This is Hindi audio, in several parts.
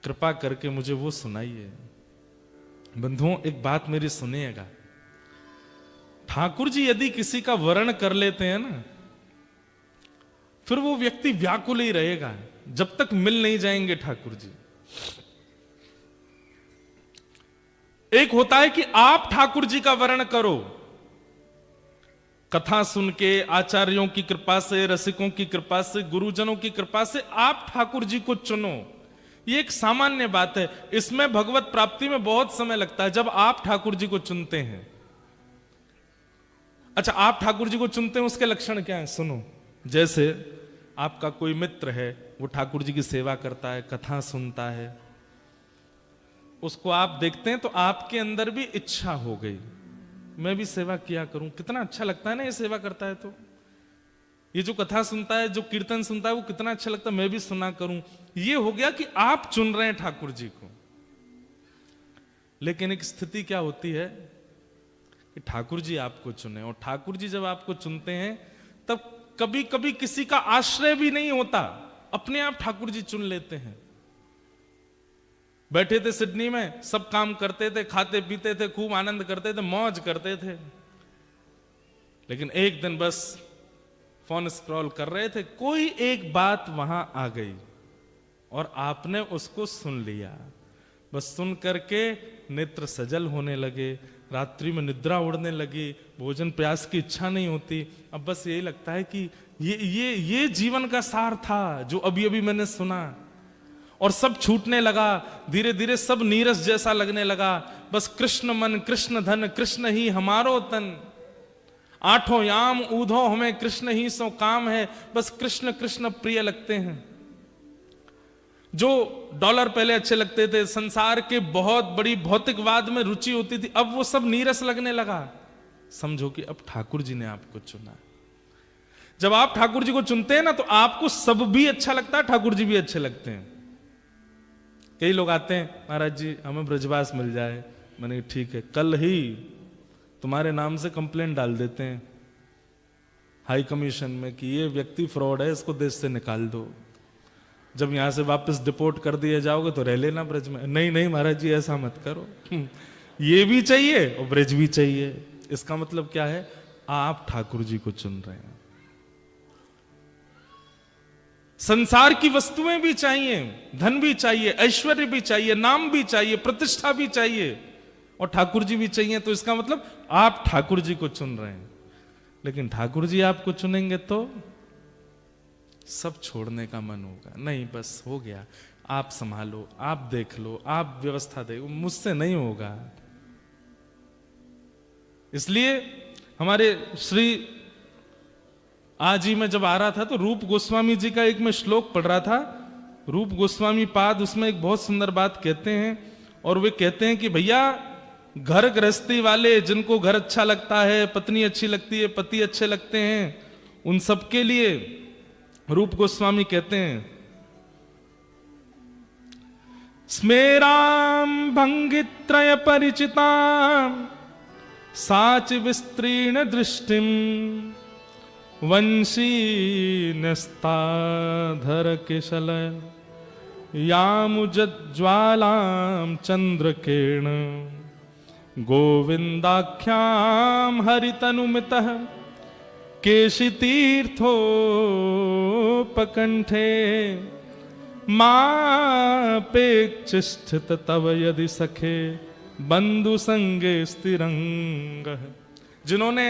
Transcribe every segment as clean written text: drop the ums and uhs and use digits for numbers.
कृपा करके मुझे वो सुनाइए। बंधुओं, एक बात मेरी सुनिएगा, ठाकुर जी यदि किसी का वर्ण कर लेते हैं ना, फिर वो व्यक्ति व्याकुल ही रहेगा जब तक मिल नहीं जाएंगे ठाकुर जी। एक होता है कि आप ठाकुर जी का वर्ण करो, कथा सुन के, आचार्यों की कृपा से, रसिकों की कृपा से, गुरुजनों की कृपा से आप ठाकुर जी को चुनो। ये एक सामान्य बात है, इसमें भगवत प्राप्ति में बहुत समय लगता है जब आप ठाकुर जी को चुनते हैं। अच्छा, आप ठाकुर जी को चुनते हैं, उसके लक्षण क्या है सुनो। जैसे आपका कोई मित्र है, वो ठाकुर जी की सेवा करता है, कथा सुनता है, उसको आप देखते हैं तो आपके अंदर भी इच्छा हो गई, मैं भी सेवा किया करूं, कितना अच्छा लगता है ना ये सेवा करता है तो, ये जो कथा सुनता है, जो कीर्तन सुनता है, वो कितना अच्छा लगता है, मैं भी सुना करूं। ये हो गया कि आप चुन रहे हैं ठाकुर जी को। लेकिन एक स्थिति क्या होती है कि ठाकुर जी आपको चुने, और ठाकुर जी जब आपको चुनते हैं तब कभी कभी किसी का आश्रय भी नहीं होता, अपने आप ठाकुर जी चुन लेते हैं। बैठे थे सिडनी में, सब काम करते थे, खाते पीते थे, खूब आनंद करते थे, मौज करते थे, लेकिन एक दिन बस फोन स्क्रॉल कर रहे थे, कोई एक बात वहां आ गई और आपने उसको सुन लिया। बस सुन करके नेत्र सजल होने लगे, रात्रि में निद्रा उड़ने लगी, भोजन प्यास की इच्छा नहीं होती। अब बस यही लगता है कि ये जीवन का सार था जो अभी अभी मैंने सुना, और सब छूटने लगा, धीरे धीरे सब नीरस जैसा लगने लगा। बस कृष्ण मन, कृष्ण धन, कृष्ण ही हमारो तन, आठों याम ऊधो हमें कृष्ण ही सो काम है। बस कृष्ण कृष्ण प्रिय लगते हैं। जो डॉलर पहले अच्छे लगते थे, संसार के बहुत बड़ी भौतिकवाद में रुचि होती थी, अब वो सब नीरस लगने लगा। समझो कि अब ठाकुर जी ने आपको चुना। जब आप ठाकुर जी को चुनते हैं ना, तो आपको सब भी अच्छा लगता है, ठाकुर जी भी अच्छे लगते हैं। कई लोग आते हैं, महाराज जी हमें ब्रजवास मिल जाए। मैंने ठीक है, कल ही तुम्हारे नाम से कंप्लेंट डाल देते हैं हाई कमीशन में कि ये व्यक्ति फ्रॉड है, इसको देश से निकाल दो। जब यहां से वापस डिपोर्ट कर दिए जाओगे तो रह लेना ब्रज में। नहीं नहीं महाराज जी ऐसा मत करो, ये भी चाहिए और ब्रज भी चाहिए। इसका मतलब क्या है, आप ठाकुर जी को चुन रहे हैं। संसार की वस्तुएं भी चाहिए, धन भी चाहिए, ऐश्वर्य भी चाहिए, नाम भी चाहिए, प्रतिष्ठा भी चाहिए, और ठाकुर जी भी चाहिए। तो इसका मतलब आप ठाकुर जी को चुन रहे हैं। लेकिन ठाकुर जी आपको चुनेंगे तो सब छोड़ने का मन होगा। नहीं बस हो गया, आप संभालो, आप देख लो, आप व्यवस्था देखो, मुझसे नहीं होगा। इसलिए हमारे श्री आज ही मैं जब आ रहा था तो रूप गोस्वामी जी का एक मैं श्लोक पढ़ रहा था, रूप गोस्वामी पाद, उसमें एक बहुत सुंदर बात कहते हैं। और वे कहते हैं कि भैया घर गृहस्थी वाले, जिनको घर अच्छा लगता है, पत्नी अच्छी लगती है, पति अच्छे लगते हैं, उन सबके लिए रूप गोस्वामी कहते हैं, स्मेराम भंगित्रय परिचिताम साच विस्तीर्ण दृष्टिम वंशी नस्ताधर किशल यामुज्ज्वालां चंद्रकिरण गोविंदाख्यां हरितनुमितः केशितीर्थोपकंठे मापेक्षिष्ठित तव यदि सखे बंधु संगे स्थिरंग। जिन्होंने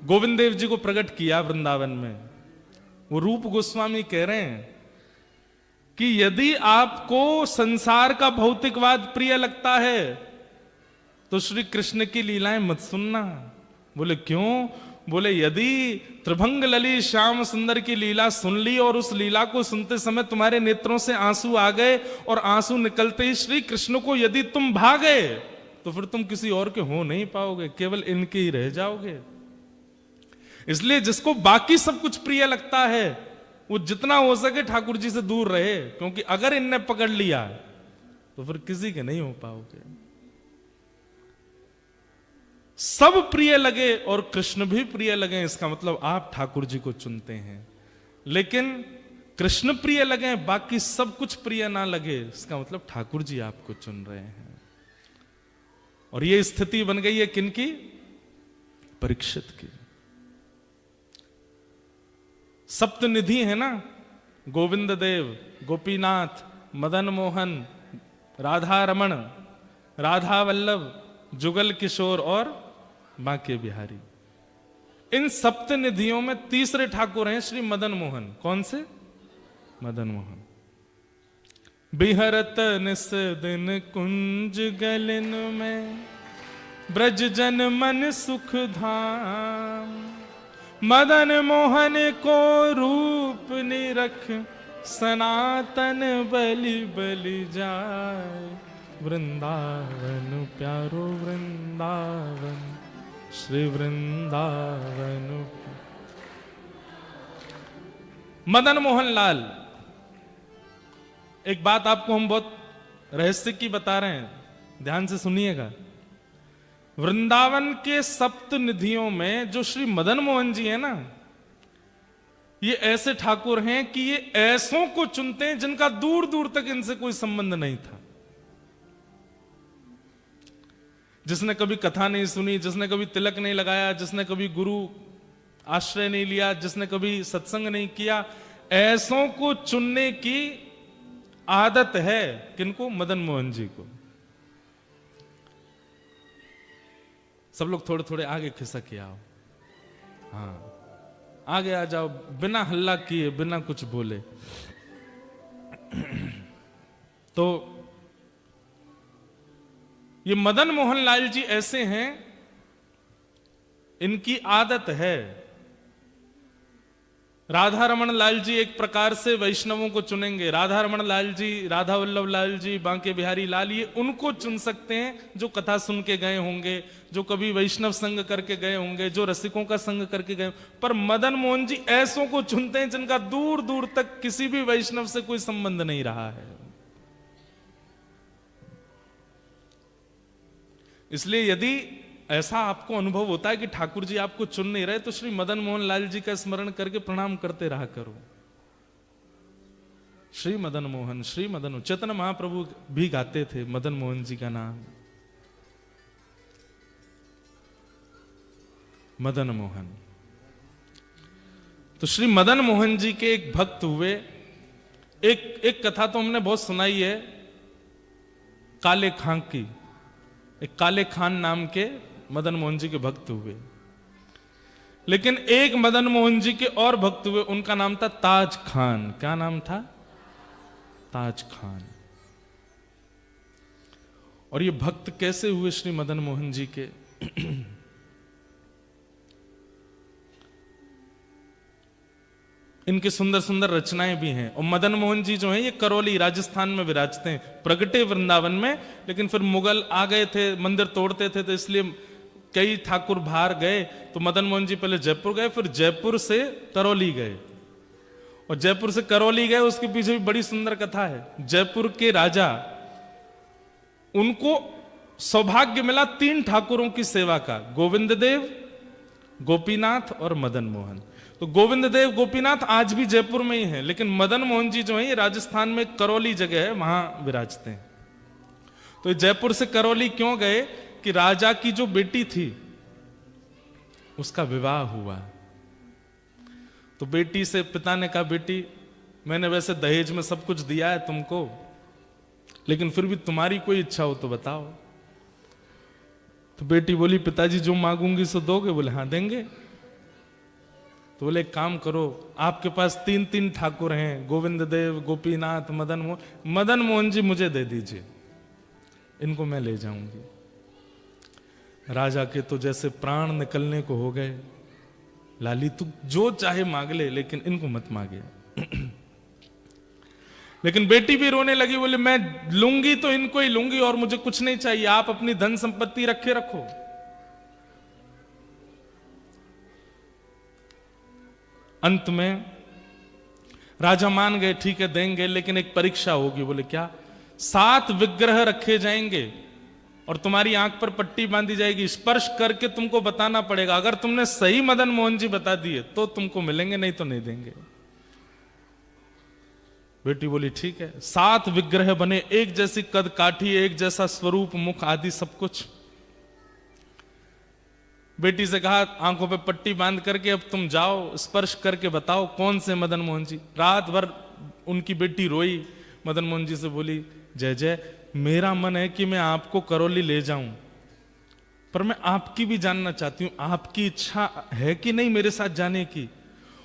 गोविंद देव जी को प्रकट किया वृंदावन में, वो रूप गोस्वामी कह रहे हैं कि यदि आपको संसार का भौतिकवाद प्रिय लगता है तो श्री कृष्ण की लीलाएं मत सुनना। बोले क्यों? बोले यदि त्रिभंग ललित श्याम सुंदर की लीला सुन ली और उस लीला को सुनते समय तुम्हारे नेत्रों से आंसू आ गए और आंसू निकलते ही श्री कृष्ण को यदि तुम भागे तो फिर तुम किसी और के हो नहीं पाओगे, केवल इनके ही रह जाओगे। इसलिए जिसको बाकी सब कुछ प्रिय लगता है वो जितना हो सके ठाकुर जी से दूर रहे, क्योंकि अगर इनने पकड़ लिया तो फिर किसी के नहीं हो पाओगे। सब प्रिय लगे और कृष्ण भी प्रिय लगे, इसका मतलब आप ठाकुर जी को चुनते हैं। लेकिन कृष्ण प्रिय लगे, बाकी सब कुछ प्रिय ना लगे, इसका मतलब ठाकुर जी आपको चुन रहे हैं। और ये स्थिति बन गई है किनकी? परीक्षित की। सप्तनिधि है ना, गोविंद देव, गोपीनाथ, मदन मोहन, राधा रमण, राधा वल्लभ, जुगल किशोर और बांके बिहारी। इन सप्तनिधियों में तीसरे ठाकुर हैं श्री मदन मोहन। कौन से? मदन मोहन। बिहरत निस दिन कुंज गलिन में, ब्रज जन मन सुख धाम। मदन मोहन को रूप निरख, सनातन बलि बलि जाए। वृंदावन प्यारो वृंदावन, श्री वृंदावन। मदन मोहन लाल, एक बात आपको हम बहुत रहस्य की बता रहे हैं, ध्यान से सुनिएगा। वृंदावन के सप्तनिधियों में जो श्री मदन मोहन जी हैं ना, ये ऐसे ठाकुर हैं कि ये ऐसों को चुनते हैं जिनका दूर दूर तक इनसे कोई संबंध नहीं था। जिसने कभी कथा नहीं सुनी, जिसने कभी तिलक नहीं लगाया, जिसने कभी गुरु आश्रय नहीं लिया, जिसने कभी सत्संग नहीं किया, ऐसों को चुनने की आदत है। किनको? मदन मोहन जी को। सब लोग थोड़े थोड़े आगे खिसक आओ, हाँ आगे आ जाओ, बिना हल्ला किए, बिना कुछ बोले। तो ये मदन मोहन लाल जी ऐसे हैं, इनकी आदत है। राधा रमन लाल जी एक प्रकार से वैष्णवों को चुनेंगे। राधा रमन लाल जी, राधा वल्लभ लाल जी, बांके बिहारी लाल, ये उनको चुन सकते हैं जो कथा सुन के गए होंगे, जो कभी वैष्णव संग करके गए होंगे, जो रसिकों का संग करके गए। पर मदन मोहन जी ऐसों को चुनते हैं जिनका दूर दूर तक किसी भी वैष्णव से कोई संबंध नहीं रहा है। इसलिए यदि ऐसा आपको अनुभव होता है कि ठाकुर जी आपको चुन नहीं रहे, तो श्री मदन मोहन लाल जी का स्मरण करके प्रणाम करते रहा करो। श्री मदन मोहन, श्री मदन मोहन। चैतन्य महाप्रभु भी गाते थे मदन मोहन जी का नाम, मदन मोहन। तो श्री मदन मोहन जी के एक भक्त हुए। एक कथा तो हमने बहुत सुनाई है, काले खां की। एक काले खान नाम के मदन मोहन जी के भक्त हुए। लेकिन एक मदन मोहन जी के और भक्त हुए, उनका नाम था ताज खान। क्या नाम था? ताज खान। और ये भक्त कैसे हुए श्री मदन मोहन जी के? इनकी सुंदर सुंदर रचनाएं भी हैं। और मदन मोहन जी जो हैं ये करौली राजस्थान में विराजते हैं, प्रगटे वृंदावन में। लेकिन फिर मुगल आ गए थे, मंदिर तोड़ते थे, तो इसलिए कई ठाकुर बाहर गए। तो मदन मोहन जी पहले जयपुर गए, फिर जयपुर से करौली गए। और जयपुर से करौली गए, उसके पीछे भी बड़ी सुंदर कथा है। जयपुर के राजा, उनको सौभाग्य मिला 3 ठाकुरों की सेवा का, गोविंद देव, गोपीनाथ और मदन मोहन। तो गोविंद देव, गोपीनाथ आज भी जयपुर में ही है, लेकिन मदन मोहन जी जो है ये राजस्थान में करौली जगह है, वहां विराजते हैं। तो जयपुर से करौली क्यों गए? कि राजा की जो बेटी थी उसका विवाह हुआ। तो बेटी से पिता ने कहा, बेटी मैंने वैसे दहेज में सब कुछ दिया है तुमको, लेकिन फिर भी तुम्हारी कोई इच्छा हो तो बताओ। तो बेटी बोली, पिताजी जो मांगूंगी सो दोगे? बोले हाँ देंगे। तो बोले एक काम करो, आपके पास 3 ठाकुर हैं, गोविंद देव, गोपीनाथ, मदन मोहन। मदन मोहन जी मुझे दे दीजिए, इनको मैं ले जाऊंगी। राजा के तो जैसे प्राण निकलने को हो गए। लाली तू जो चाहे मांग ले, लेकिन इनको मत मांगे। लेकिन बेटी भी रोने लगी, बोले मैं लूंगी तो इनको ही लूंगी और मुझे कुछ नहीं चाहिए, आप अपनी धन संपत्ति रखे रखो। अंत में राजा मान गए, ठीक है देंगे, लेकिन एक परीक्षा होगी। बोले क्या? 7 विग्रह रखे जाएंगे और तुम्हारी आंख पर पट्टी बांधी जाएगी, स्पर्श करके तुमको बताना पड़ेगा। अगर तुमने सही मदन मोहन जी बता दिए तो तुमको मिलेंगे, नहीं तो नहीं देंगे। बेटी बोली ठीक है। 7 विग्रह बने, एक जैसी कद काठी, एक जैसा स्वरूप, मुख आदि सब कुछ। बेटी से कहा आंखों पे पट्टी बांध करके अब तुम जाओ, स्पर्श करके बताओ कौन से मदन मोहन जी। रात भर उनकी बेटी रोई, मदन मोहन जी से बोली जय जय, मेरा मन है कि मैं आपको करौली ले जाऊं, पर मैं आपकी भी जानना चाहती हूं, आपकी इच्छा है कि नहीं मेरे साथ जाने की,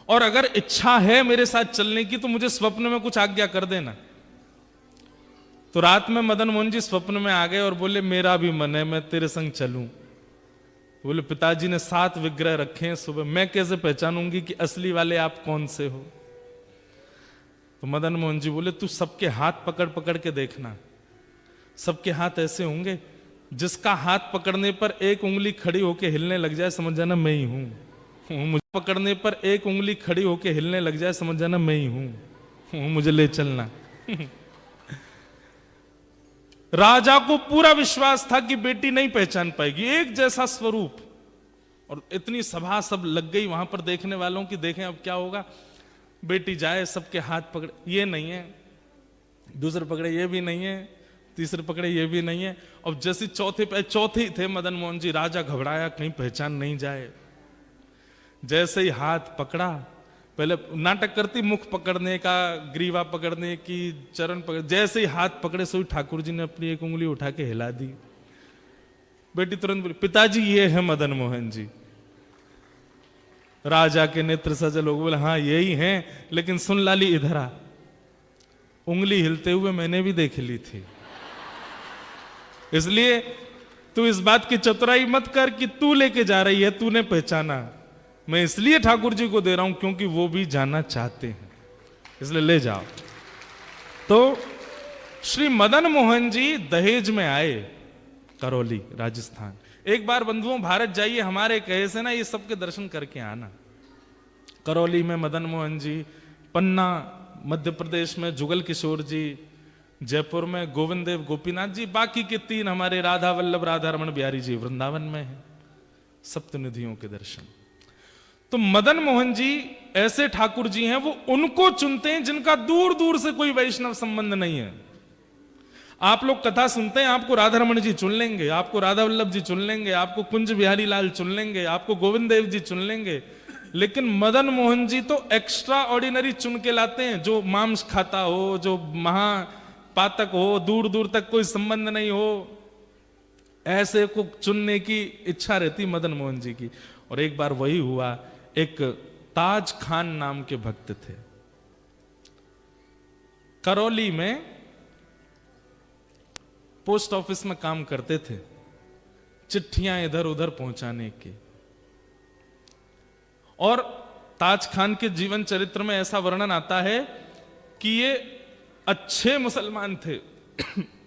और अगर इच्छा है मेरे साथ चलने की तो मुझे स्वप्न में कुछ आज्ञा कर देना। तो रात में मदन मोहन जी स्वप्न में आ गए और बोले मेरा भी मन है, मैं तेरे संग चलूं। बोले पिताजी ने 7 विग्रह रखे हैं सुबह, मैं कैसे पहचानूंगी कि असली वाले आप कौन से हो। तो मदन मोहन जी बोले तू सबके हाथ पकड़ पकड़ के देखना, सबके हाथ ऐसे होंगे, जिसका हाथ पकड़ने पर एक उंगली खड़ी होके हिलने लग जाए समझ जाना मैं ही हूं। मुझे पकड़ने पर एक उंगली खड़ी होके हिलने लग जाए समझ जाना मैं ही हूं, मुझे ले चलना। राजा को पूरा विश्वास था कि बेटी नहीं पहचान पाएगी, एक जैसा स्वरूप, और इतनी सभा सब लग गई वहां पर देखने वालों की, देखें अब क्या होगा। बेटी जाए, सबके हाथ पकड़े, ये नहीं है, दूसरे पकड़े ये भी नहीं है, तीसरे पकड़े ये भी नहीं है, और जैसे चौथे ही थे मदन मोहन जी, राजा घबराया कहीं पहचान नहीं जाए। जैसे ही हाथ पकड़ा, पहले नाटक करती मुख पकड़ने का, ग्रीवा पकड़ने की, चरण पकड़, जैसे ही हाथ पकड़े सोई ठाकुर जी ने अपनी एक उंगली उठा के हिला दी। बेटी तुरंत बोली पिताजी ये है मदन मोहन जी। राजा के नेत्र सजल हो, बोले हाँ यही हैं, लेकिन सुन लाली इधर आ, उंगली हिलते हुए मैंने भी देख ली थी, इसलिए तू इस बात की चतुराई मत कर कि तू लेके जा रही है, तूने पहचाना, मैं इसलिए ठाकुर जी को दे रहा हूं क्योंकि वो भी जाना चाहते हैं, इसलिए ले जाओ। तो श्री मदन मोहन जी दहेज में आए, करौली राजस्थान। एक बार बंधुओं भारत जाइए, हमारे कहे से ना ये सबके दर्शन करके आना। करौली में मदन मोहन जी, पन्ना मध्य प्रदेश में जुगल किशोर जी, जयपुर में गोविंद देव गोपीनाथ जी, बाकी के 3 हमारे राधा वल्लभ राधा रमन बिहारी जी वृंदावन में है, सप्तनिधियों के दर्शन। तो मदन मोहन जी ऐसे ठाकुर जी हैं, वो उनको चुनते हैं जिनका दूर दूर से कोई वैष्णव संबंध नहीं है। आप लोग कथा सुनते हैं, आपको राधा रमन जी चुन लेंगे, आपको राधा वल्लभ जी चुन लेंगे, आपको कुंज बिहारी लाल चुन लेंगे, आपको गोविंद देव जी चुन लेंगे, लेकिन मदन मोहन जी तो एक्स्ट्रा ऑर्डिनरी चुन के लाते हैं, जो मांस खाता हो, जो महापातक हो, दूर दूर तक कोई संबंध नहीं हो, ऐसे को चुनने की इच्छा रहती मदन मोहन जी की। और एक बार वही हुआ, एक ताज खान नाम के भक्त थे, करौली में पोस्ट ऑफिस में काम करते थे, चिट्ठियां इधर उधर पहुंचाने की। और ताज खान के जीवन चरित्र में ऐसा वर्णन आता है कि ये अच्छे मुसलमान थे।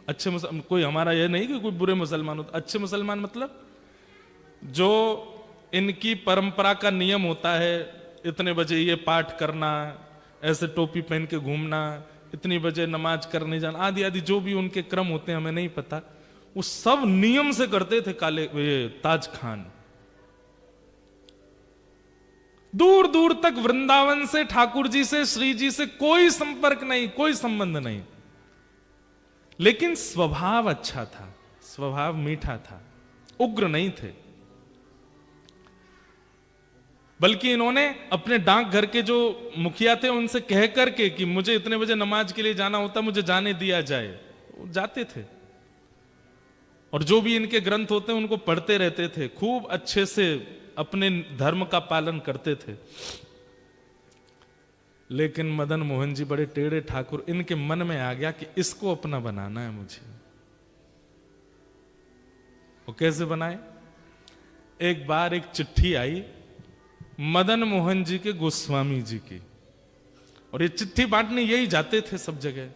अच्छे मुसलमान, कोई हमारा ये नहीं कि कोई बुरे मुसलमान होते, अच्छे मुसलमान मतलब जो इनकी परंपरा का नियम होता है, इतने बजे ये पाठ करना, ऐसे टोपी पहन के घूमना, इतनी बजे नमाज करने जाना, आदि आदि जो भी उनके क्रम होते हैं हमें नहीं पता, वो सब नियम से करते थे ताज खान। दूर दूर तक वृंदावन से, ठाकुर जी से, श्री जी से कोई संपर्क नहीं, कोई संबंध नहीं, लेकिन स्वभाव अच्छा था, स्वभाव मीठा था, उग्र नहीं थे। बल्कि इन्होंने अपने डाक घर के जो मुखिया थे उनसे कह करके कि मुझे इतने बजे नमाज के लिए जाना होता, मुझे जाने दिया जाए, वो जाते थे। और जो भी इनके ग्रंथ होते हैं उनको पढ़ते रहते थे, खूब अच्छे से अपने धर्म का पालन करते थे। लेकिन मदन मोहन जी बड़े टेढ़े ठाकुर, इनके मन में आ गया कि इसको अपना बनाना है मुझे। वो कैसे बनाए? एक बार एक चिट्ठी आई मदन मोहन जी के गोस्वामी जी की, और ये चिट्ठी बांटने यही जाते थे सब जगह।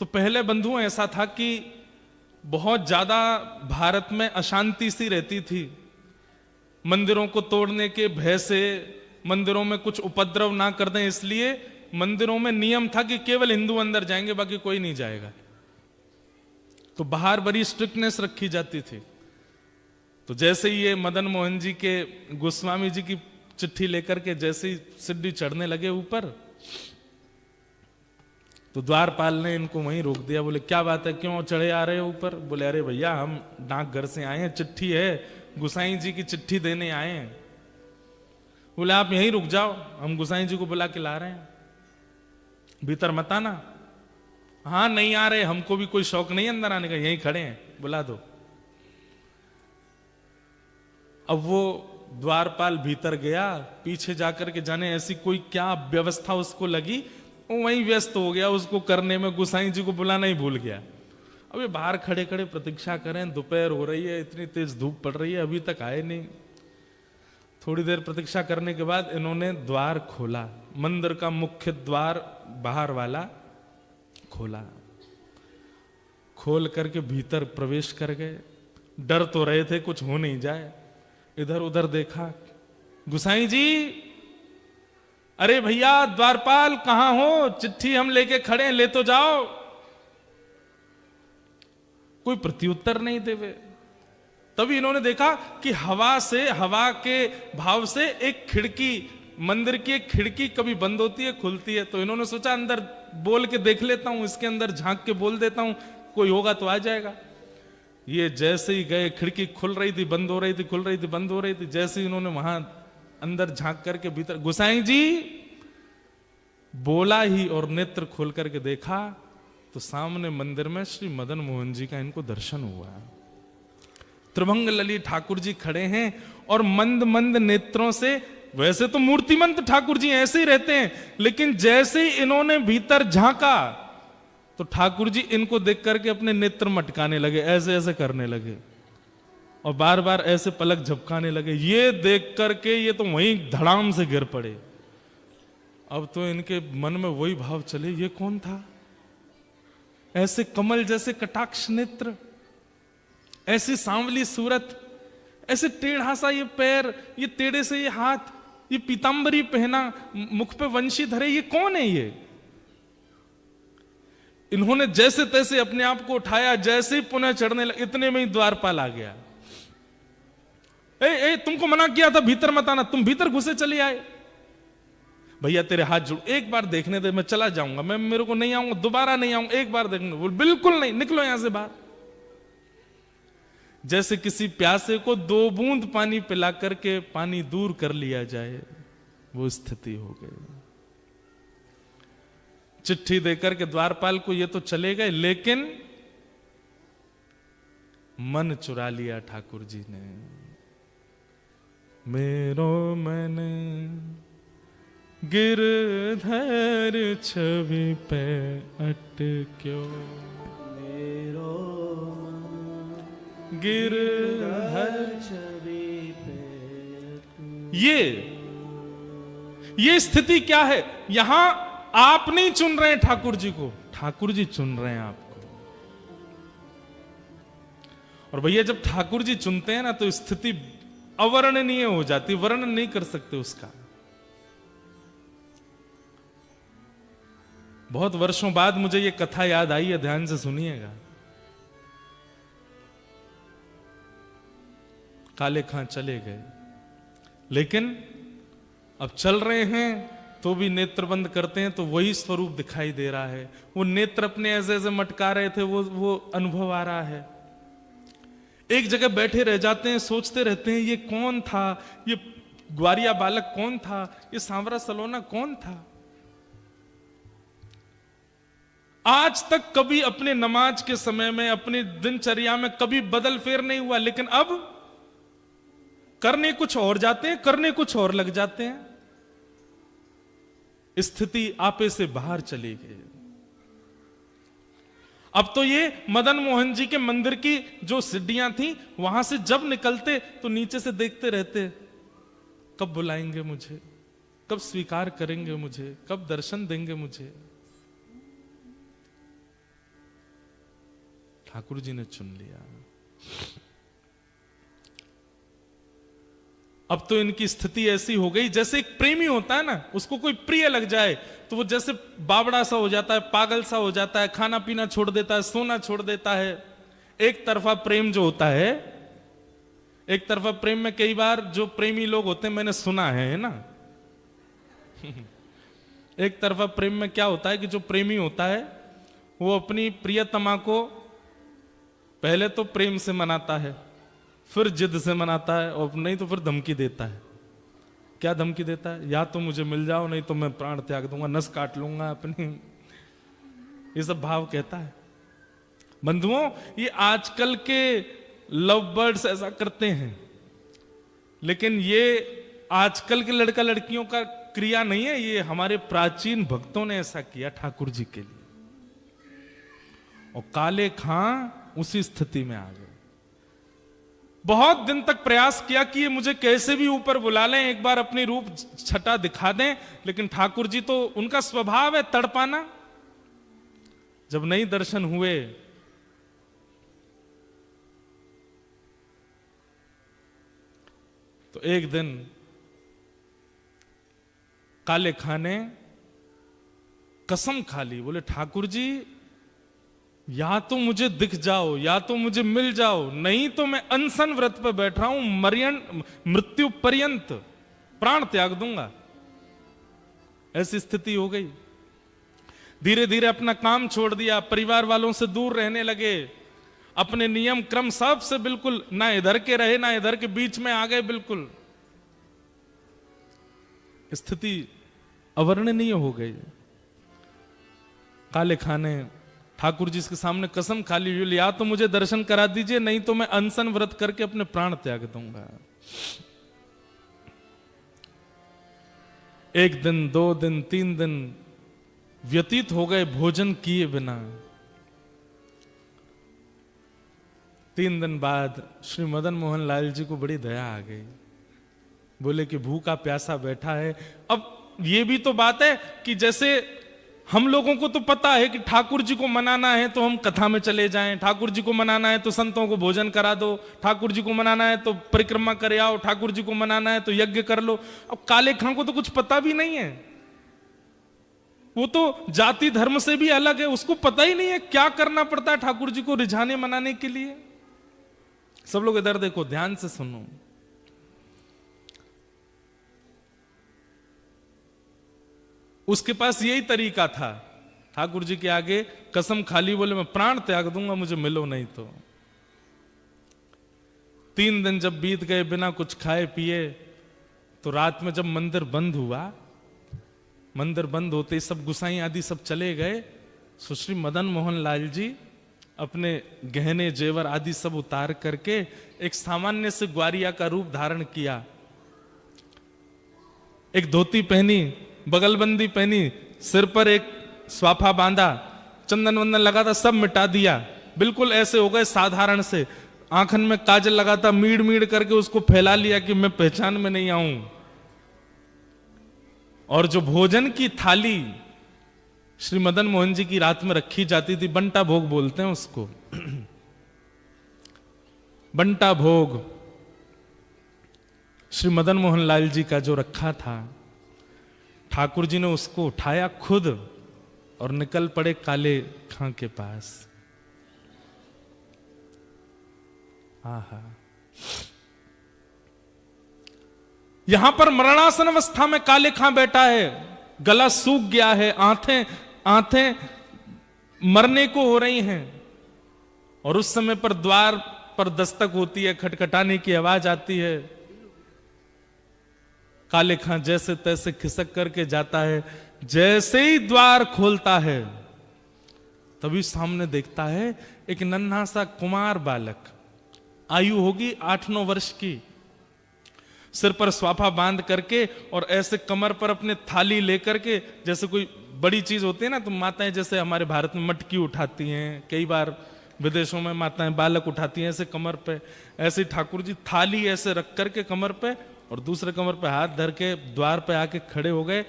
तो पहले बंधुओं ऐसा था कि बहुत ज्यादा भारत में अशांति सी रहती थी, मंदिरों को तोड़ने के भय से, मंदिरों में कुछ उपद्रव ना कर दें इसलिए मंदिरों में नियम था कि केवल हिंदू अंदर जाएंगे, बाकी कोई नहीं जाएगा। तो बाहर बड़ी स्ट्रिक्टनेस रखी जाती थी। तो जैसे ही ये मदन मोहन जी के गोस्वामी जी की चिट्ठी लेकर के जैसे ही सिड्डी चढ़ने लगे ऊपर, तो द्वारपाल ने इनको वहीं रोक दिया। बोले क्या बात है, क्यों चढ़े आ रहे हो ऊपर? बोले अरे भैया हम डाकघर से आए हैं, चिट्ठी है, गुसाई जी की चिट्ठी देने आए हैं। बोले आप यहीं रुक जाओ, हम गुसाई जी को बुला के ला रहे हैं, भीतर मत आना। हाँ नहीं आ रहे, हमको भी कोई शौक नहीं अंदर आने का, यहीं खड़े हैं, बुला दो। अब वो द्वारपाल भीतर गया, पीछे जाकर के जाने ऐसी कोई क्या व्यवस्था उसको लगी, वो वहीं व्यस्त हो गया उसको करने में, गुसाई जी को बुलाना ही भूल गया। अब ये बाहर खड़े खड़े प्रतीक्षा करें, दोपहर हो रही है, इतनी तेज धूप पड़ रही है, अभी तक आए नहीं। थोड़ी देर प्रतीक्षा करने के बाद इन्होंने द्वार खोला, मंदिर का मुख्य द्वार बाहर वाला खोला, खोल करके भीतर प्रवेश कर गए। डर तो रहे थे कुछ हो नहीं जाए, इधर उधर देखा, गुसाई जी, अरे भैया द्वारपाल कहां हो, चिट्ठी हम लेके खड़े हैं, ले तो जाओ। कोई प्रत्युत्तर नहीं देवे। तभी इन्होंने देखा कि हवा से, हवा के भाव से एक खिड़की, मंदिर की एक खिड़की कभी बंद होती है खुलती है, तो इन्होंने सोचा अंदर बोल के देख लेता हूं, इसके अंदर झांक के बोल देता हूं, कोई होगा तो आ जाएगा। ये जैसे ही गए, खिड़की खुल रही थी, बंद हो रही थी, खुल रही थी, बंद हो रही थी। जैसे ही इन्होंने वहां अंदर झांक करके भीतर, गुसाई जी बोला ही और नेत्र खोल करके देखा तो सामने मंदिर में श्री मदन मोहन जी का इनको दर्शन हुआ। त्रिभंग लली ठाकुर जी खड़े हैं और मंद मंद नेत्रों से, वैसे तो मूर्तिमंत ठाकुर जी ऐसे ही रहते हैं, लेकिन जैसे ही इन्होंने भीतर झांका तो ठाकुर जी इनको देख करके अपने नेत्र मटकाने लगे, ऐसे ऐसे करने लगे और बार बार ऐसे पलक झपकाने लगे। ये देख करके ये तो वहीं धड़ाम से गिर पड़े। अब तो इनके मन में वही भाव चले, ये कौन था? ऐसे कमल जैसे कटाक्ष नेत्र, ऐसी सांवली सूरत, ऐसे टेढ़ा सा ये पैर, ये टेढ़े से ये हाथ, ये पीतांबरी पहना, मुख पे वंशी धरे, ये कौन है ये? इन्होंने जैसे तैसे अपने आप को उठाया, जैसे ही पुनः चढ़ने लगे, इतने में ही द्वारपाल आ गया। ए, तुमको मना किया था भीतर मत आना, तुम भीतर घुसे चले आए। भैया तेरे हाथ जोड़, एक बार देखने दे, मैं चला जाऊंगा, मैं मेरे को नहीं आऊंगा, दोबारा नहीं आऊंगा, एक बार देखने। बोल बिल्कुल नहीं, निकलो यहां से बाहर। जैसे किसी प्यासे को 2 बूंद पानी पिला करके पानी दूर कर लिया जाए, वो स्थिति हो गई। चिट्ठी देकर के द्वारपाल को ये तो चले गए, लेकिन मन चुरा लिया ठाकुर जी ने। मेरो मन गिरधर छवि पे अटक्यो, मेरो गिरधर छवि पे। ये स्थिति क्या है? यहां आप नहीं चुन रहे हैं ठाकुर जी को, ठाकुर जी चुन रहे हैं आपको। और भैया जब ठाकुर जी चुनते हैं ना तो स्थिति अवर्णनीय हो जाती, वर्णन नहीं कर सकते उसका। बहुत वर्षों बाद मुझे ये कथा याद आई है, ध्यान से सुनिएगा। काले खां चले गए, लेकिन अब चल रहे हैं तो भी नेत्र बंद करते हैं तो वही स्वरूप दिखाई दे रहा है। वो नेत्र अपने ऐसे ऐसे मटका रहे थे, वो अनुभव आ रहा है। एक जगह बैठे रह जाते हैं, सोचते रहते हैं ये कौन था, ये ग्वारिया बालक कौन था, ये सांवरा सलोना कौन था। आज तक कभी अपने नमाज के समय में, अपनी दिनचर्या में कभी बदल फेर नहीं हुआ, लेकिन अब करने कुछ और जाते हैं, करने कुछ और लग जाते हैं। स्थिति आपे से बाहर चली गई। अब तो ये मदन मोहन जी के मंदिर की जो सीढ़ियां थी, वहां से जब निकलते तो नीचे से देखते रहते, कब बुलाएंगे मुझे, कब स्वीकार करेंगे मुझे, कब दर्शन देंगे मुझे। ठाकुर जी ने चुन लिया। अब तो इनकी स्थिति ऐसी हो गई, जैसे एक प्रेमी होता है ना, उसको कोई प्रिय लग जाए तो वो जैसे बावड़ा सा हो जाता है, पागल सा हो जाता है, खाना पीना छोड़ देता है, सोना छोड़ देता है। एक तरफा प्रेम जो होता है, एक तरफा प्रेम में कई बार जो प्रेमी लोग होते हैं, मैंने सुना है ना एक तरफा प्रेम में क्या होता है कि जो प्रेमी होता है वो अपनी प्रियतमा को पहले तो प्रेम से मनाता है, फिर जिद से मनाता है, और नहीं तो फिर धमकी देता है। क्या धमकी देता है? या तो मुझे मिल जाओ, नहीं तो मैं प्राण त्याग दूंगा, नस काट लूंगा अपनी। ये सब भाव कहता है। बंधुओं, ये आजकल के लव बर्ड्स ऐसा करते हैं, लेकिन ये आजकल के लड़का लड़कियों का क्रिया नहीं है, ये हमारे प्राचीन भक्तों ने ऐसा किया ठाकुर जी के लिए। और काले खां उसी स्थिति में आ गए। बहुत दिन तक प्रयास किया कि ये मुझे कैसे भी ऊपर बुला लें, एक बार अपनी रूप छटा दिखा दें, लेकिन ठाकुर जी तो उनका स्वभाव है तड़पाना। जब नहीं दर्शन हुए तो एक दिन काले खां ने कसम खा ली, बोले ठाकुर जी या तो मुझे दिख जाओ, या तो मुझे मिल जाओ, नहीं तो मैं अनशन व्रत पर बैठ रहा हूं, मृत्यु पर्यंत प्राण त्याग दूंगा। ऐसी स्थिति हो गई। धीरे धीरे अपना काम छोड़ दिया, परिवार वालों से दूर रहने लगे, अपने नियम क्रम सब से बिल्कुल ना इधर के रहे ना इधर के, बीच में आ गए बिल्कुल। स्थिति अवर्णनीय हो गई। काले खां ने ठाकुर जी के सामने कसम खा ली, या तो मुझे दर्शन करा दीजिए, नहीं तो मैं अनशन व्रत करके अपने प्राण त्याग दूंगा। एक दिन, 2 दिन, 3 दिन व्यतीत हो गए भोजन किए बिना। 3 दिन बाद श्री मदन मोहन लाल जी को बड़ी दया आ गई। बोले कि भूखा प्यासा बैठा है। अब ये भी तो बात है कि जैसे हम लोगों को तो पता है कि ठाकुर जी को मनाना है तो हम कथा में चले जाएं, ठाकुर जी को मनाना है तो संतों को भोजन करा दो, ठाकुर जी को मनाना है तो परिक्रमा करे आओ, ठाकुर जी को मनाना है तो यज्ञ कर लो। अब काले खां को तो कुछ पता भी नहीं है, वो तो जाति धर्म से भी अलग है, उसको पता ही नहीं है क्या करना पड़ता है ठाकुर जी को रिझाने मनाने के लिए। सब लोग इधर देखो, ध्यान से सुनो। उसके पास यही तरीका था, ठाकुर जी के आगे कसम खाली, बोले मैं प्राण त्याग दूंगा, मुझे मिलो नहीं तो। 3 दिन जब बीत गए बिना कुछ खाए पिए, तो रात में जब मंदिर बंद हुआ, मंदिर बंद होते सब गुसाई आदि सब चले गए, सुश्री मदन मोहन लाल जी अपने गहने जेवर आदि सब उतार करके एक सामान्य से ग्वारिया का रूप धारण किया। एक धोती पहनी, बगलबंदी पहनी, सिर पर एक स्वाफा बांधा, चंदन वंदन लगा था, सब मिटा दिया, बिल्कुल ऐसे हो गए साधारण से। आंखन में काजल लगा था, मीड़ मीड़ करके उसको फैला लिया कि मैं पहचान में नहीं आऊं। और जो भोजन की थाली श्री मदन मोहन जी की रात में रखी जाती थी, बंटा भोग बोलते हैं उसको, बंटा भोग श्री मदन मोहन लाल जी का जो रखा था, ठाकुर जी ने उसको उठाया खुद और निकल पड़े काले खां के पास। आहा, यहां पर मरणासन अवस्था में काले खां बैठा है, गला सूख गया है, आंखें मरने को हो रही हैं। और उस समय पर द्वार पर दस्तक होती है, खटखटाने की आवाज आती है। काले खां जैसे तैसे खिसक करके जाता है, जैसे ही द्वार खोलता है तभी सामने देखता है एक नन्हा सा कुमार बालक, आयु होगी 8-9 वर्ष की, सिर पर स्वाफा बांध करके और ऐसे कमर पर अपने थाली लेकर के, जैसे कोई बड़ी चीज होती है ना, तो माताएं जैसे हमारे भारत में मटकी उठाती हैं, कई बार विदेशों में माताएं बालक उठाती हैं ऐसे कमर पे, ऐसे ठाकुर जी थाली ऐसे रख करके कमर पे और दूसरे कमर पे हाथ धर के द्वार पे आके खड़े हो गए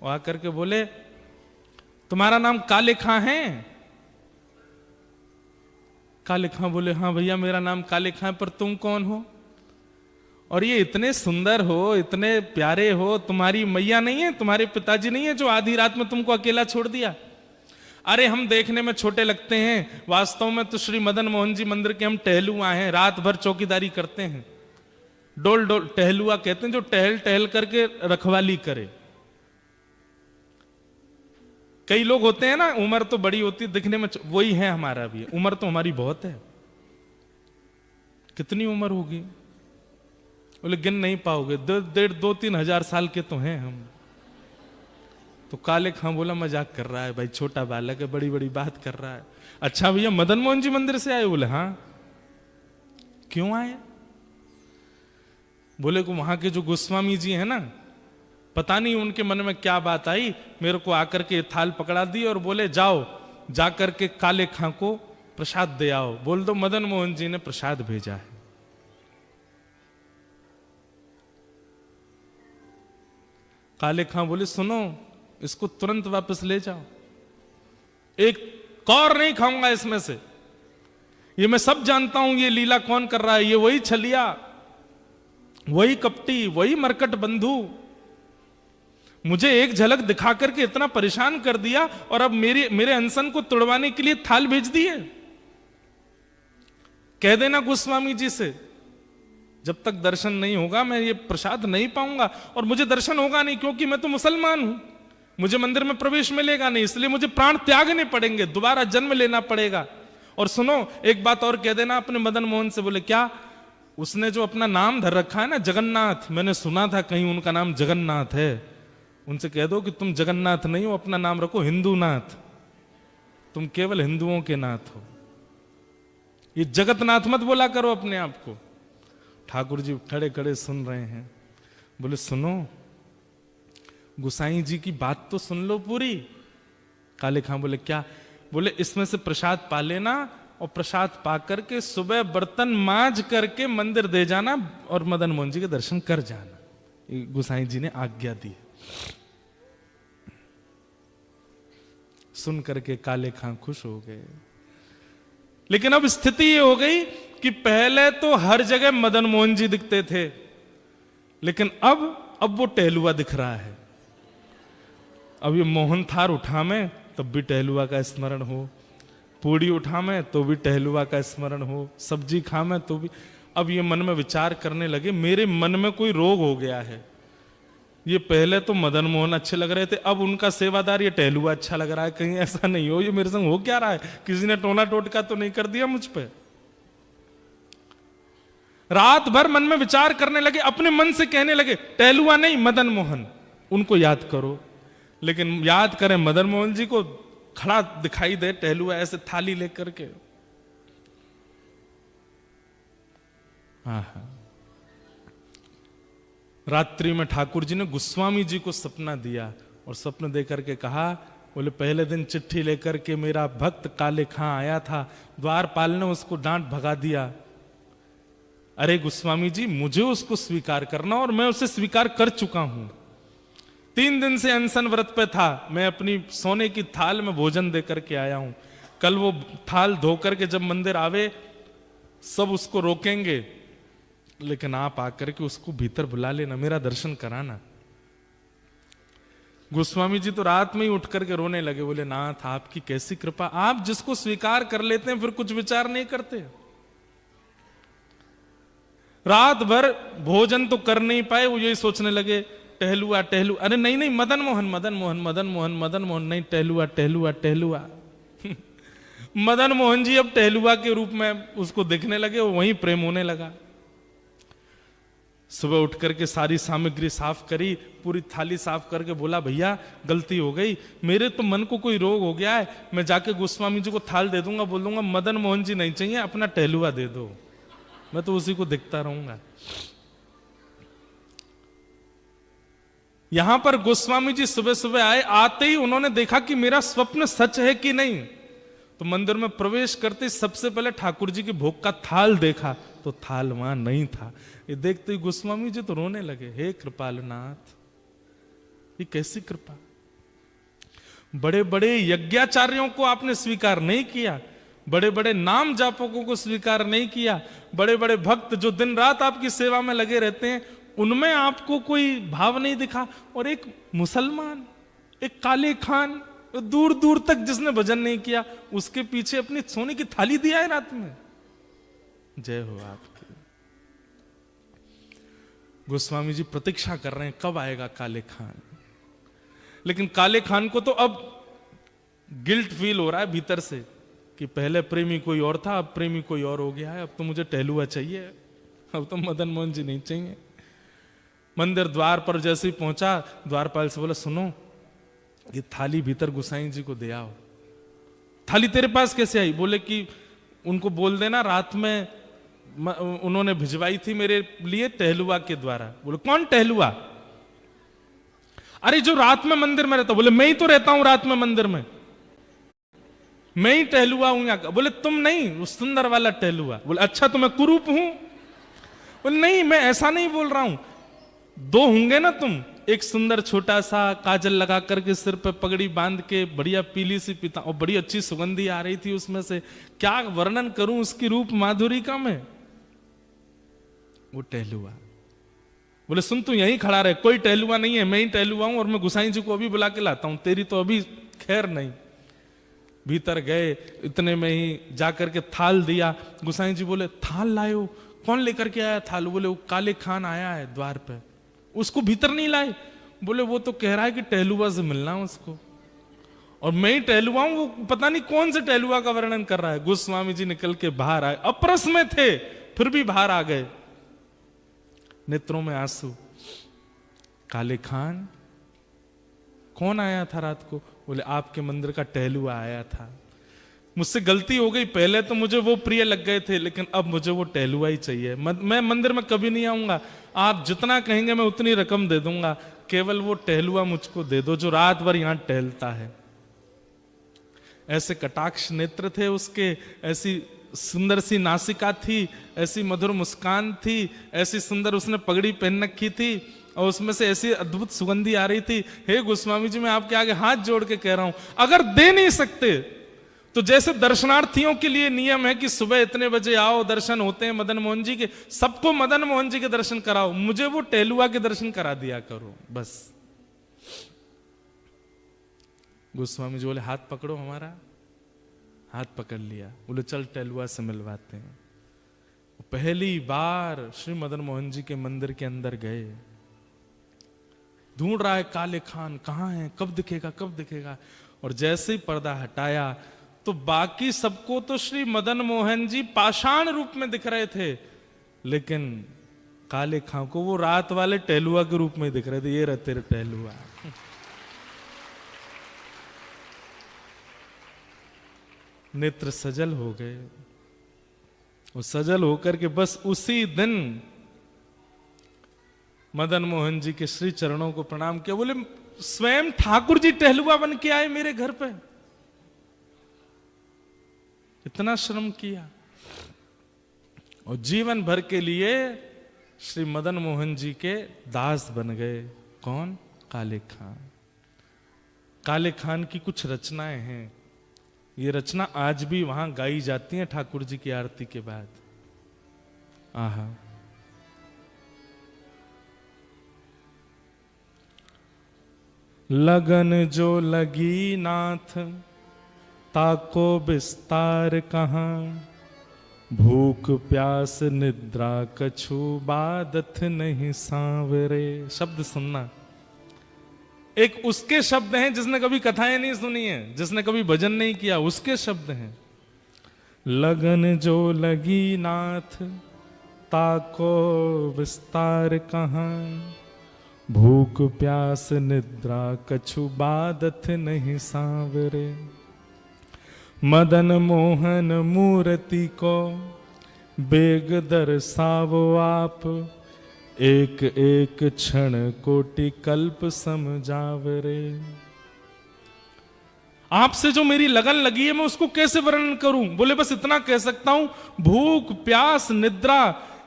और आकर के बोले, तुम्हारा नाम काले खां है? काले खां बोले, हाँ भैया मेरा नाम काले खां, पर तुम कौन हो? और ये इतने सुंदर हो, इतने प्यारे हो, तुम्हारी मैया नहीं है, तुम्हारे पिताजी नहीं है जो आधी रात में तुमको अकेला छोड़ दिया? अरे हम देखने में छोटे लगते हैं, वास्तव में तो श्री मदन मोहन जी मंदिर के हम टहलुआ हैं, रात भर चौकीदारी करते हैं। डोल डोल टहलुआ कहते हैं जो टहल टहल करके रखवाली करे। कई लोग होते हैं ना, उम्र तो बड़ी होती है दिखने में, वही है हमारा भी, उम्र तो हमारी बहुत है। कितनी उम्र होगी? बोले गिन नहीं पाओगे, 2-3 हजार साल के तो हैं हम। तो काले खां बोला मजाक कर रहा है भाई, छोटा बालक है, बड़ी बड़ी बात कर रहा है। अच्छा भैया मदन मोहन जी मंदिर से आए? बोले हाँ। क्यों आए? बोले को वहां के जो गोस्वामी जी हैं ना, पता नहीं उनके मन में क्या बात आई, मेरे को आकर के थाल पकड़ा दी और बोले जाओ जाकर के काले खां को प्रसाद दे आओ, बोल दो मदन मोहन जी ने प्रसाद भेजा है। काले खां बोले सुनो, इसको तुरंत वापस ले जाओ, एक कौर नहीं खाऊंगा इसमें से। ये मैं सब जानता हूं ये लीला कौन कर रहा है, ये वही छलिया, वही कपटी, वही मरकट बंधु, मुझे एक झलक दिखा करके इतना परेशान कर दिया और अब मेरे अनशन को तुड़वाने के लिए थाल भेज दिए। कह देना गोस्वामी जी से, जब तक दर्शन नहीं होगा मैं ये प्रसाद नहीं पाऊंगा, और मुझे दर्शन होगा नहीं क्योंकि मैं तो मुसलमान हूं, मुझे मंदिर में प्रवेश मिलेगा नहीं, इसलिए मुझे प्राण त्यागने पड़ेंगे, दोबारा जन्म लेना पड़ेगा। और सुनो एक बात और कह देना अपने मदन मोहन से। बोले क्या? उसने जो अपना नाम धर रखा है ना जगन्नाथ, मैंने सुना था कहीं उनका नाम जगन्नाथ है, उनसे कह दो कि तुम जगन्नाथ नहीं हो, अपना नाम रखो हिंदूनाथ, तुम केवल हिंदुओं के नाथ हो, ये जगतनाथ मत बोला करो अपने आप को। ठाकुर जी खड़े खड़े सुन रहे हैं। बोले सुनो गुसाई जी की बात तो सुन लो पूरी। काले खां बोले क्या? बोले इसमें से प्रसाद पा लेना और प्रसाद पा करके सुबह बर्तन मांज करके मंदिर दे जाना और मदन मोहन जी के दर्शन कर जाना। गुसाई जी ने आज्ञा दी। सुन करके काले खां खुश हो गए। लेकिन अब स्थिति ये हो गई कि पहले तो हर जगह मदन मोहन जी दिखते थे, लेकिन अब वो टहलुआ दिख रहा है। अब ये मोहन थार उठा में तब भी टहलुआ का स्मरण हो, पूड़ी उठा में तो भी टहलुआ का स्मरण हो, सब्जी खा में तो भी। अब ये मन में विचार करने लगे मेरे मन में कोई रोग हो गया है। ये पहले तो मदन मोहन अच्छे लग रहे थे, अब उनका सेवादार ये टहलुआ अच्छा लग रहा है, कहीं ऐसा नहीं हो ये मेरे संग हो क्या रहा है, किसी ने टोना टोटका तो नहीं कर दिया मुझ पे। रात भर मन में विचार करने लगे, अपने मन से कहने लगे टहलुआ नहीं मदन मोहन, उनको याद करो। लेकिन याद करें मदन मोहन जी को खड़ा दिखाई दे टहलुआ ऐसे थाली लेकर के। रात्रि में ठाकुर जी ने गोस्वामी जी को सपना दिया और स्वप्न देकर के कहा, बोले पहले दिन चिट्ठी लेकर के मेरा भक्त काले खां आया था, द्वारपाल ने उसको डांट भगा दिया। अरे गोस्वामी जी मुझे उसको स्वीकार करना और मैं उसे स्वीकार कर चुका हूं। 3 दिन से अनशन व्रत पे था, मैं अपनी सोने की थाल में भोजन देकर के आया हूं। कल वो थाल धोकर के जब मंदिर आवे सब उसको रोकेंगे, लेकिन आप आकर के उसको भीतर बुला लेना, मेरा दर्शन कराना। गोस्वामी जी तो रात में ही उठ करके रोने लगे। बोले नाथ आपकी कैसी कृपा, आप जिसको स्वीकार कर लेते हैं फिर कुछ विचार नहीं करते। रात भर भोजन तो कर नहीं पाए, वो यही सोचने लगे टहलुआ टहलुआ। अरे नहीं नहीं मदन मोहन मदन मोहन मदन मोहन मदन मोहन नहीं, टहलुआ टहलुआ टहलुआ। मदन मोहन जी अब टहलुआ के रूप में उसको देखने लगे, वहीं प्रेम होने लगा। सुबह उठ करके सारी सामग्री साफ करी, पूरी थाली साफ करके बोला भैया गलती हो गई, मेरे तो मन को कोई रोग हो गया है, मैं जाके गोस्वामी जी को थाल दे दूंगा, बोल दूंगा मदन मोहन जी नहीं चाहिए, अपना टहलुआ दे दो, मैं तो उसी को देखता रहूंगा। यहां पर गोस्वामी जी सुबह सुबह आए, आते ही उन्होंने देखा कि मेरा स्वप्न सच है कि नहीं। तो मंदिर में प्रवेश करते सबसे पहले ठाकुर जी के भोग का थाल देखा, तो थाल वहां नहीं था। ये देखते ही गोस्वामी जी तो रोने लगे, हे कृपालनाथ ये कैसी कृपा, बड़े बड़े यज्ञाचार्यों को आपने स्वीकार नहीं किया, बड़े बड़े नाम जापकों को स्वीकार नहीं किया, बड़े बड़े भक्त जो दिन रात आपकी सेवा में लगे रहते हैं उनमें आपको कोई भाव नहीं दिखा, और एक मुसलमान एक काले खान दूर दूर तक जिसने भजन नहीं किया उसके पीछे अपनी सोने की थाली दिया है रात में। जय हो आपकी। गोस्वामी जी प्रतीक्षा कर रहे हैं कब आएगा काले खान, लेकिन काले खान को तो अब गिल्ट फील हो रहा है भीतर से कि पहले प्रेमी कोई और था, अब प्रेमी कोई और हो गया है, अब तो मुझे टहलुआ चाहिए, अब तो मदन मोहन जी नहीं चाहिए। मंदिर द्वार पर जैसे ही पहुंचा, द्वारपाल से बोला, सुनो ये थाली भीतर गुसाई जी को दे आओ। थाली तेरे पास कैसे आई? बोले कि उनको बोल देना रात में उन्होंने भिजवाई थी मेरे लिए टहलुआ के द्वारा। बोले कौन टहलुआ? अरे जो रात में मंदिर में रहता। बोले मैं ही तो रहता हूं रात में मंदिर में, मैं ही टहलुआ हूं यहां का। बोले तुम नहीं, वो सुंदर वाला टहलुआ। बोले अच्छा तो मैं कुरूप हूं? बोले नहीं, मैं ऐसा नहीं बोल रहा हूं, दो होंगे ना तुम, एक सुंदर छोटा सा काजल लगा करके सिर पे पगड़ी बांध के बढ़िया पीली सी पिता, और बड़ी अच्छी सुगंधी आ रही थी उसमें से, क्या वर्णन करूं उसकी रूप माधुरी का मैं। वो टहलुआ। बोले सुन तू यहीं खड़ा रहे, कोई टहलुआ नहीं है, मैं ही टहलुआ हूं, और मैं गुसाई जी को अभी बुला के लाता हूं, तेरी तो अभी खैर नहीं। भीतर गए, इतने में ही जाकर के थाल दिया। गुसाई जी बोले थाल लाए हो? कौन लेकर के आया थाल? बोले वो काले खान आया है द्वार पे, उसको भीतर नहीं लाए? बोले वो तो कह रहा है कि टहलुआ से मिलना है उसको, और मैं ही टहलुआ हूं, वो पता नहीं कौन से टहलुआ का वर्णन कर रहा है। गोस्वामी जी निकल के बाहर आए, अप्रस में थे फिर भी बाहर आ गए, नेत्रों में आंसू। काले खान कौन आया था रात को? बोले आपके मंदिर का टहलुआ आया था, मुझसे गलती हो गई, पहले तो मुझे वो प्रिय लग गए थे, लेकिन अब मुझे वो टहलुआ ही चाहिए, मैं मंदिर में कभी नहीं आऊंगा, आप जितना कहेंगे मैं उतनी रकम दे दूंगा, केवल वो टहलुआ मुझको दे दो जो रात भर यहां टहलता है। ऐसे कटाक्ष नेत्र थे उसके, ऐसी सुंदर सी नासिका थी, ऐसी मधुर मुस्कान थी, ऐसी सुंदर उसने पगड़ी पहन रखी थी, और उसमें से ऐसी अद्भुत सुगंधी आ रही थी। हे गोस्वामी जी, मैं आपके आगे हाथ जोड़ के कह रहा हूं, अगर दे नहीं सकते तो जैसे दर्शनार्थियों के लिए नियम है कि सुबह इतने बजे आओ, दर्शन होते हैं मदन मोहन जी के, सबको मदन मोहन जी के दर्शन कराओ, मुझे वो टहलुआ के दर्शन करा दिया करो बस। गोस्वामी जी बोले हाथ पकड़ो हमारा, हाथ पकड़ लिया। बोले चल टहलुआ से मिलवाते हैं। पहली बार श्री मदन मोहन जी के मंदिर के अंदर गए, ढूंढ रहा है काले खान कहां है, कब दिखेगा कब दिखेगा, और जैसे ही पर्दा हटाया तो बाकी सबको तो श्री मदन मोहन जी पाषाण रूप में दिख रहे थे, लेकिन काले खां को वो रात वाले टहलुआ के रूप में दिख रहे थे। ये रहे तेरे टहलुआ। नेत्र सजल हो गए, वो सजल होकर के बस उसी दिन मदन मोहन जी के श्री चरणों को प्रणाम किया। बोले स्वयं ठाकुर जी टहलुआ बन के आए मेरे घर पे, इतना श्रम किया, और जीवन भर के लिए श्री मदन मोहन जी के दास बन गए। कौन? काले खान। काले खान की कुछ रचनाएं हैं, ये रचना आज भी वहां गाई जाती है ठाकुर जी की आरती के बाद। आहा, लगन जो लगी नाथ ताको विस्तार कहां, भूख प्यास निद्रा कछु बादत नहीं सांवरे। शब्द सुनना, एक उसके शब्द हैं जिसने कभी कथाएं नहीं सुनी है, जिसने कभी भजन नहीं किया, उसके शब्द हैं। लगन जो लगी नाथ ताको विस्तार कहां, भूख प्यास निद्रा कछु बादत नहीं सांवरे। मदन मोहन मूर्ति को बेग दर्शावो आप, एक एक क्षण कोटि कल्प समझावरे। आपसे जो मेरी लगन लगी है मैं उसको कैसे वर्णन करूं? बोले बस इतना कह सकता हूं, भूख प्यास निद्रा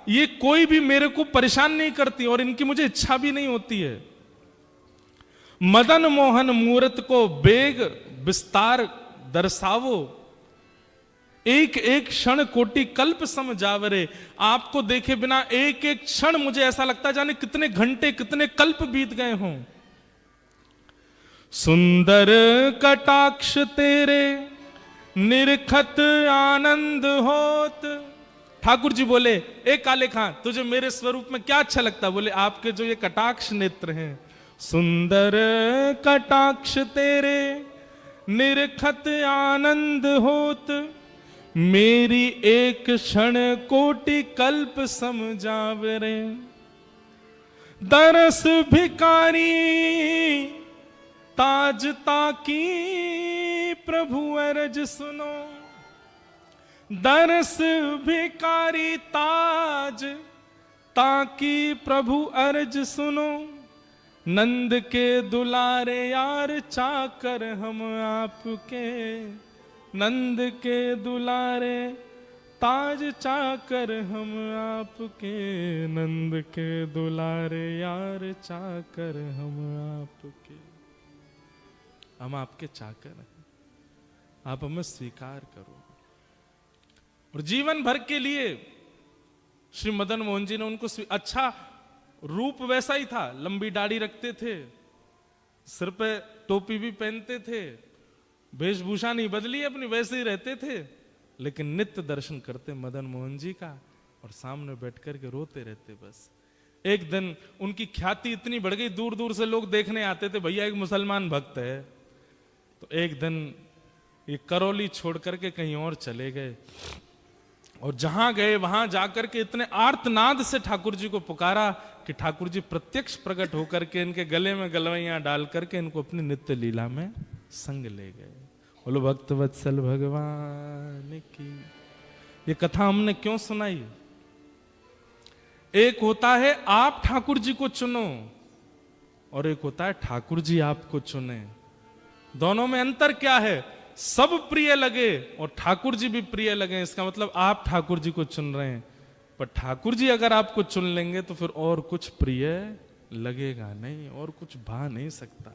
ये कोई भी मेरे को परेशान नहीं करती, और इनकी मुझे इच्छा भी नहीं होती है। मदन मोहन मूर्त को बेग विस्तार दर्शावो, एक एक क्षण कोटि कल्प समझावरे। आपको देखे बिना एक एक क्षण मुझे ऐसा लगता जाने कितने घंटे कितने कल्प बीत गए हों। सुंदर कटाक्ष तेरे निरखत आनंद होत। ठाकुर जी बोले ए काले खां, तुझे मेरे स्वरूप में क्या अच्छा लगता? बोले आपके जो ये कटाक्ष नेत्र हैं। सुंदर कटाक्ष तेरे निरखत आनंद होत, मेरी एक क्षण कोटि कल्प समझावरे। दरस भिकारी ताज ताकी प्रभु अरज सुनो। दरस भिकारी ताज ताकी प्रभु अर्ज सुनो। नंद के दुलारे यार चाकर हम आपके। नंद के दुलारे ताज चाकर हम आपके। नंद के दुलारे यार चाकर हम आपके। हम आपके चाकर हैं, आप हमें स्वीकार करो। और जीवन भर के लिए श्री मदन मोहन जी ने उनको अच्छा रूप वैसा ही था, लंबी दाढ़ी रखते थे, सिर पे टोपी भी पहनते थे, वेशभूषा नहीं बदली अपनी, वैसे ही रहते थे, लेकिन नित्य दर्शन करते मदन मोहन जी का और सामने बैठ करके रोते रहते। बस एक दिन उनकी ख्याति इतनी बढ़ गई, दूर दूर से लोग देखने आते थे, भैया एक मुसलमान भक्त है। तो एक दिन ये करौली छोड़ करके कहीं और चले गए और जहां गए वहां जाकर के इतने आर्तनाद से ठाकुर जी को पुकारा कि ठाकुर जी प्रत्यक्ष प्रकट होकर के इनके गले में गलवैयां डाल करके इनको अपनी नित्य लीला में संग ले गए। बोलो भक्त वत्सल भगवान की। ये कथा हमने क्यों सुनाई? एक होता है आप ठाकुर जी को चुनो और एक होता है ठाकुर जी आपको चुने। दोनों में अंतर क्या है? सब प्रिय लगे और ठाकुर जी भी प्रिय लगे, इसका मतलब आप ठाकुर जी को चुन रहे हैं। पर ठाकुर जी अगर आपको चुन लेंगे तो फिर और कुछ प्रिय लगेगा नहीं, और कुछ भा नहीं सकता।